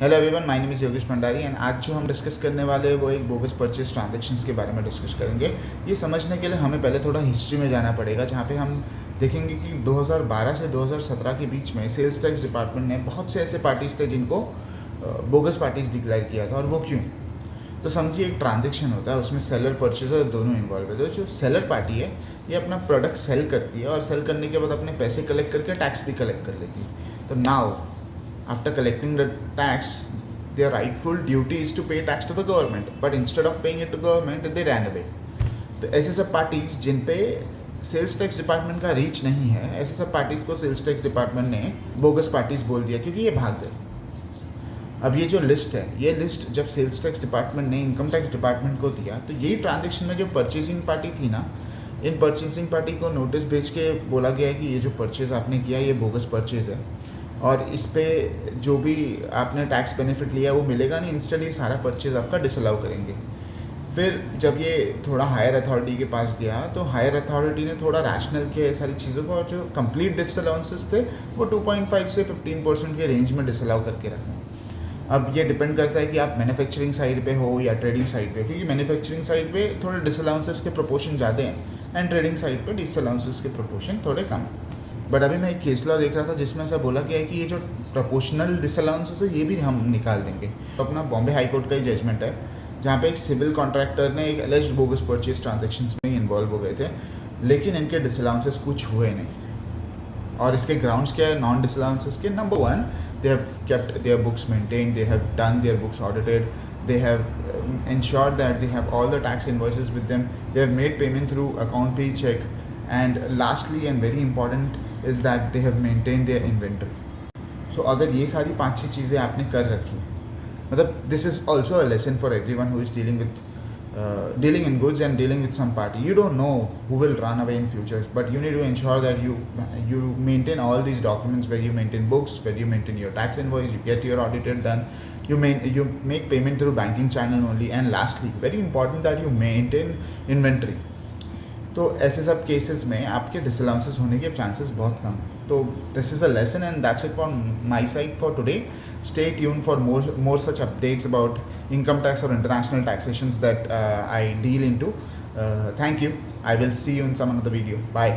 Hello everyone, my name is Yogesh Bhandari and आज जो हम डिस्कस करने वाले हैं वो एक बोगस परचेज ट्रांजैक्शंस के बारे में डिस्कस करेंगे। ये समझने के लिए हमें पहले थोड़ा हिस्ट्री में जाना पड़ेगा, जहाँ पे हम देखेंगे कि 2012 से 2017 के बीच में सेल्स टैक्स डिपार्टमेंट ने बहुत से ऐसे पार्टीज़ थे जिनको बोगस पार्टीज़ डिक्लेयर किया था। और वो क्यों? तो समझिए, एक ट्रांजेक्शन होता है, उसमें सेलर परचेजर दोनों इन्वॉल्व है। तो जो सेलर पार्टी है ये अपना प्रोडक्ट सेल करती है और सेल करने के बाद अपने पैसे कलेक्ट करके टैक्स भी कलेक्ट कर लेती है। तो now after collecting the tax, their rightful duty is to pay tax to the government, but instead of paying it to government they ran away. तो ऐसे सब पार्टीज़ जिन पे सेल्स टैक्स डिपार्टमेंट का रीच नहीं है, ऐसे सब पार्टीज़ को सेल्स टैक्स डिपार्टमेंट ने बोगस पार्टीज़ बोल दिया क्योंकि ये भाग गए। अब ये जो लिस्ट है, ये लिस्ट जब सेल्स टैक्स डिपार्टमेंट ने इनकम टैक्स डिपार्टमेंट को दिया, तो यही ट्रांजेक्शन में जो परचेसिंग पार्टी थी ना, इन परचेसिंग पार्टी को नोटिस भेज के बोला गया है कि ये जो परचेज़ आपने किया ये बोगस परचेज़ है और इस पे जो भी आपने टैक्स बेनिफिट लिया वो मिलेगा नहीं। इंस्टेंट ये सारा परचेज़ आपका डिसअलाउ करेंगे। फिर जब ये थोड़ा हायर अथॉरिटी के पास गया तो हायर अथॉरिटी ने थोड़ा रैशनल किया ये सारी चीज़ों को और जो कंप्लीट डिसअलाउंसेस थे वो 2.5 से 15% के रेंज में डिसअलाउ करके रखे। अब ये डिपेंड करता है कि आप मैन्युफैक्चरिंग साइड पे हो या ट्रेडिंग साइड पे, क्योंकि मैन्युफैक्चरिंग साइड पे थोड़े डिसअलाउंसेस के प्रोपोर्शन ज़्यादा हैं एंड ट्रेडिंग साइड पे डिसअलाउंसेस के प्रोपोर्शन थोड़े कम। बट अभी मैं एक केस लॉ देख रहा था जिसमें ऐसा बोला गया है कि ये जो प्रोपोर्शनल डिसअलाउंसेस है ये भी हम निकाल देंगे। तो अपना बॉम्बे हाई कोर्ट का ही जजमेंट है, जहाँ पे एक सिविल कॉन्ट्रैक्टर ने एक एलिज्ड बोगस परचेज ट्रांजैक्शंस में इन्वॉल्व हो गए थे, लेकिन इनके डिसअलाउंसेस कुछ हुए नहीं। और इसके ग्राउंड्स क्या है नॉन डिसअलाउंसेस के? Number one, they have kept their books maintained, they have done their books audited, they have ensured that they have all the tax invoices with them, they have made payment through account pay check, and lastly and very important is that they have maintained their inventory. So अगर ये सारी 5-6 चीज़ें आपने कर रखी, मतलब this is also a lesson for everyone who is dealing in goods and dealing with some party. You don't know who will run away in futures, but you need to ensure that you maintain all these documents, where you maintain books, where you maintain your tax invoice, you get your audited done, you make payment through banking channel only, and lastly very important that you maintain inventory. तो ऐसे सब cases में आपके डिसअलाउंसेस होने के chances बहुत कम हैं। तो this is a lesson and that's it from my side for today. Stay tune for more such updates about income tax or international taxations that I deal into. Thank you. I will see you in some another video. Bye.